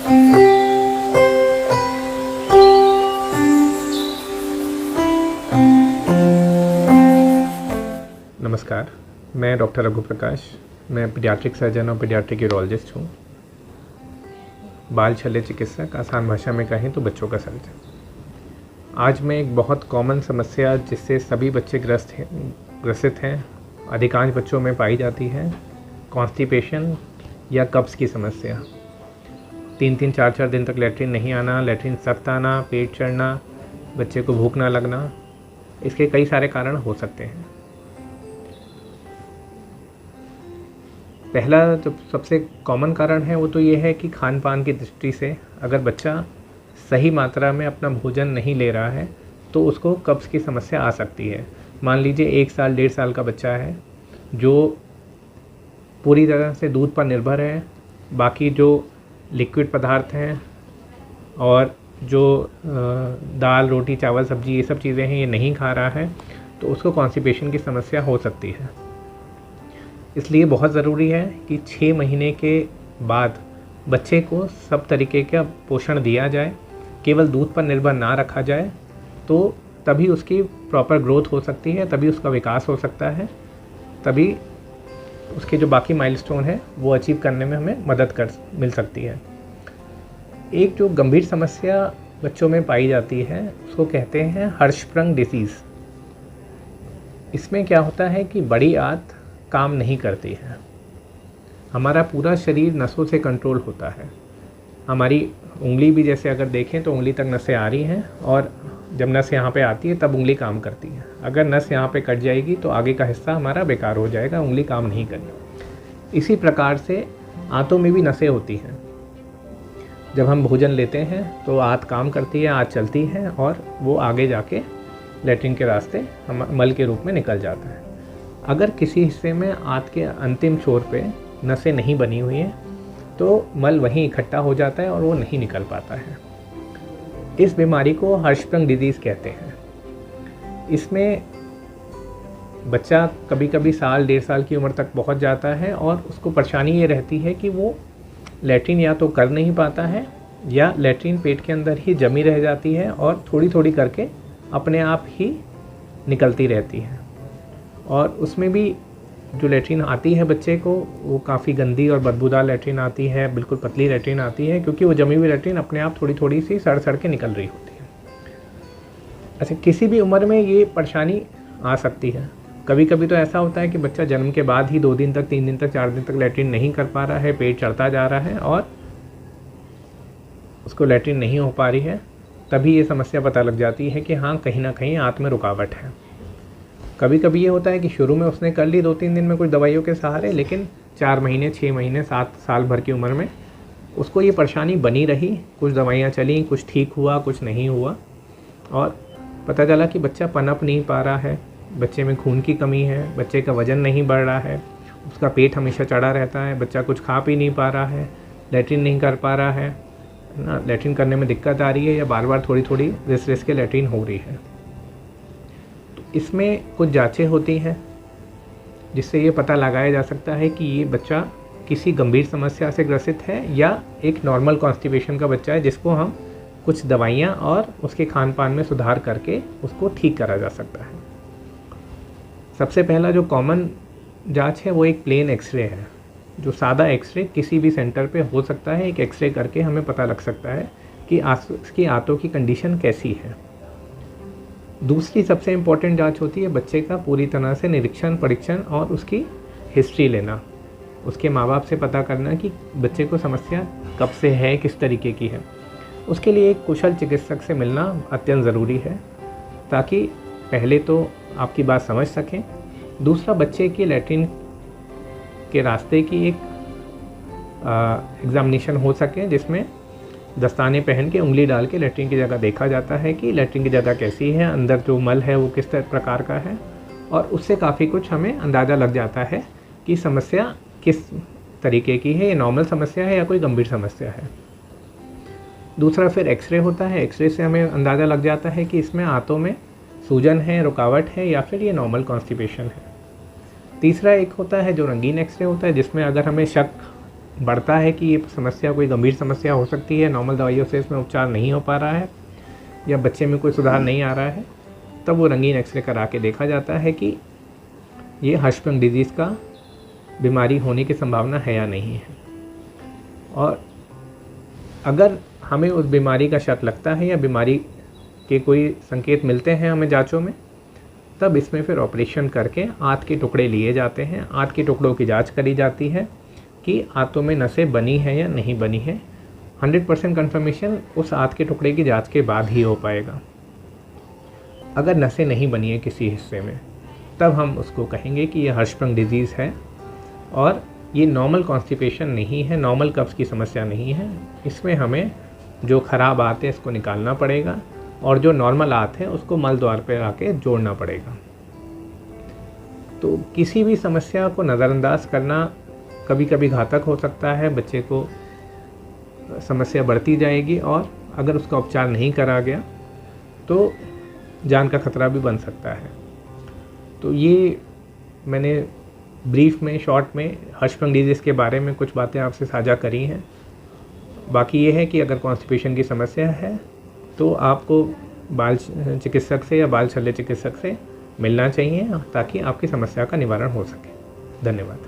नमस्कार, मैं डॉक्टर रघु प्रकाश। मैं पीडियाट्रिक सर्जन और पीडियाट्रिक यूरोलॉजिस्ट हूँ। बाल शल्य चिकित्सक, आसान भाषा में कहें तो बच्चों का सर्जन। आज मैं एक बहुत कॉमन समस्या जिससे सभी बच्चे ग्रसित हैं, अधिकांश बच्चों में पाई जाती है, कॉन्स्टिपेशन या कब्ज़ की समस्या। 3-3, 4-4 दिन तक लैट्रिन नहीं आना, लैट्रिन सख्त आना, पेट चढ़ना, बच्चे को भूख ना लगना, इसके कई सारे कारण हो सकते हैं। पहला जो सबसे कॉमन कारण है वो तो ये है कि खान पान की दृष्टि से अगर बच्चा सही मात्रा में अपना भोजन नहीं ले रहा है तो उसको कब्ज़ की समस्या आ सकती है। मान लीजिए 1 साल 1.5 साल का बच्चा है जो पूरी तरह से दूध पर निर्भर है, बाकी जो लिक्विड पदार्थ हैं और जो दाल रोटी चावल सब्जी ये सब चीज़ें हैं ये नहीं खा रहा है, तो उसको कॉन्स्टिपेशन की समस्या हो सकती है। इसलिए बहुत ज़रूरी है कि 6 महीने के बाद बच्चे को सब तरीके का पोषण दिया जाए, केवल दूध पर निर्भर ना रखा जाए, तो तभी उसकी प्रॉपर ग्रोथ हो सकती है, तभी उसका विकास हो सकता है, तभी उसके जो बाकी माइलस्टोन है वो अचीव करने में हमें मदद मिल सकती है। एक जो गंभीर समस्या बच्चों में पाई जाती है उसको कहते हैं हर्षप्रंग डिसीज़। इसमें क्या होता है कि बड़ी आंत काम नहीं करती है, हमारा पूरा शरीर नसों से कंट्रोल होता है। हमारी उंगली भी जैसे अगर देखें तो उंगली तक नसें आ रही हैं और जब नस यहाँ पे आती है तब उंगली काम करती है। अगर नस यहाँ पे कट जाएगी तो आगे का हिस्सा हमारा बेकार हो जाएगा, उंगली काम नहीं करेगी। इसी प्रकार से आंतों में भी नसें होती हैं। जब हम भोजन लेते हैं तो आंत काम करती है, आंत चलती है और वो आगे जाके लैट्रिन के रास्ते हम मल के रूप में निकल जाता है। अगर किसी हिस्से में आंत के अंतिम छोर पे नसें नहीं बनी हुई हैं तो मल वहीं इकट्ठा हो जाता है और वो नहीं निकल पाता है। इस बीमारी को हर्षप्रंग डिजीज़ कहते हैं। इसमें बच्चा कभी कभी 1.5 साल की उम्र तक पहुंच जाता है और उसको परेशानी ये रहती है कि वो लैट्रिन या तो कर नहीं पाता है या लैट्रिन पेट के अंदर ही जमी रह जाती है और थोड़ी थोड़ी करके अपने आप ही निकलती रहती है। और उसमें भी जो लैट्रिन आती है बच्चे को वो काफ़ी गंदी और बदबूदार लैट्रिन आती है, बिल्कुल पतली लैट्रिन आती है, क्योंकि वो जमी हुई लैट्रिन अपने आप थोड़ी थोड़ी सी सड़ सड़ के निकल रही होती है। अच्छा, किसी भी उम्र में ये परेशानी आ सकती है। कभी कभी तो ऐसा होता है कि बच्चा जन्म के बाद ही 2 दिन तक 3 दिन तक 4 दिन तक लैट्रिन नहीं कर पा रहा है, पेट चढ़ता जा रहा है और उसको लैट्रिन नहीं हो पा रही है, तभी ये समस्या पता लग जाती है कि हाँ, कहीं ना कहीं आंत में रुकावट है। कभी कभी ये होता है कि शुरू में उसने कर ली 2-3 दिन में कुछ दवाइयों के सहारे, लेकिन 4 महीने 6 महीने 7 साल भर की उम्र में उसको ये परेशानी बनी रही। कुछ दवाइयाँ चली, कुछ ठीक हुआ, कुछ नहीं हुआ और पता चला कि बच्चा पनप नहीं पा रहा है, बच्चे में खून की कमी है, बच्चे का वज़न नहीं बढ़ रहा है, उसका पेट हमेशा चढ़ा रहता है, बच्चा कुछ खा पी नहीं पा रहा है, लैट्रिन नहीं कर पा रहा है ना, लैट्रिन करने में दिक्कत आ रही है या बार बार थोड़ी थोड़ी रिस के लैट्रिन हो रही है। इसमें कुछ जांचें होती हैं जिससे ये पता लगाया जा सकता है कि ये बच्चा किसी गंभीर समस्या से ग्रसित है या एक नॉर्मल कॉन्स्टिपेशन का बच्चा है जिसको हम कुछ दवाइयाँ और उसके खान पान में सुधार करके उसको ठीक करा जा सकता है। सबसे पहला जो कॉमन जांच है वो एक प्लेन एक्सरे है। जो सादा एक्सरे किसी भी सेंटर पे हो सकता है, एक एक्सरे करके हमें पता लग सकता है कि उसकी आंतों की कंडीशन कैसी है। दूसरी सबसे इम्पॉर्टेंट जांच होती है बच्चे का पूरी तरह से निरीक्षण परीक्षण और उसकी हिस्ट्री लेना, उसके माँ बाप से पता करना कि बच्चे को समस्या कब से है, किस तरीके की है। उसके लिए एक कुशल चिकित्सक से मिलना अत्यंत ज़रूरी है ताकि पहले तो आपकी बात समझ सकें, दूसरा बच्चे की लैट्रिन के रास्ते की एक एग्जामिनेशन हो सके जिसमें दस्ताने पहन के उंगली डाल के लैट्रिन की जगह देखा जाता है कि लैट्रिन की जगह कैसी है, अंदर जो मल है वो किस प्रकार का है और उससे काफ़ी कुछ हमें अंदाज़ा लग जाता है कि समस्या किस तरीके की है, ये नॉर्मल समस्या है या कोई गंभीर समस्या है। दूसरा फिर एक्सरे होता है, एक्सरे से हमें अंदाज़ा लग जाता है कि इसमें आंतों में सूजन है, रुकावट है या फिर ये नॉर्मल कॉन्स्टिपेशन है। तीसरा एक होता है जो रंगीन एक्सरे होता है जिसमें अगर हमें शक बढ़ता है कि ये समस्या कोई गंभीर समस्या हो सकती है, नॉर्मल दवाइयों से इसमें उपचार नहीं हो पा रहा है या बच्चे में कोई सुधार नहीं आ रहा है, तब वो रंगीन एक्सरे करा के देखा जाता है कि ये हर्षपिंड डिजीज़ का बीमारी होने की संभावना है या नहीं है। और अगर हमें उस बीमारी का शक लगता है या बीमारी के कोई संकेत मिलते हैं हमें जांचों में, तब इसमें फिर ऑपरेशन करके आंत के टुकड़े लिए जाते हैं। आंत के टुकड़ों की जांच करी जाती है कि आंतों में नसें बनी हैं या नहीं बनी हैं। 100% कन्फर्मेशन उस आंत के टुकड़े की जांच के बाद ही हो पाएगा। अगर नसें नहीं बनी है किसी हिस्से में, तब हम उसको कहेंगे कि यह हर्षपिंड डिजीज़ है और ये नॉर्मल कॉन्स्टिपेशन नहीं है, नॉर्मल कब्ज़ की समस्या नहीं है। इसमें हमें जो ख़राब आंत है इसको निकालना पड़ेगा और जो नॉर्मल आंत है उसको मल द्वार पर आके जोड़ना पड़ेगा। तो किसी भी समस्या को नज़रअंदाज करना कभी कभी घातक हो सकता है, बच्चे को समस्या बढ़ती जाएगी और अगर उसका उपचार नहीं करा गया तो जान का खतरा भी बन सकता है। तो ये मैंने ब्रीफ में, शॉर्ट में हर्षपिंड डिजीज़ के बारे में कुछ बातें आपसे साझा करी हैं। बाकी ये है कि अगर कॉन्स्टिपेशन की समस्या है तो आपको बाल चिकित्सक से या बाल शल्य चिकित्सक से मिलना चाहिए ताकि आपकी समस्या का निवारण हो सके। धन्यवाद।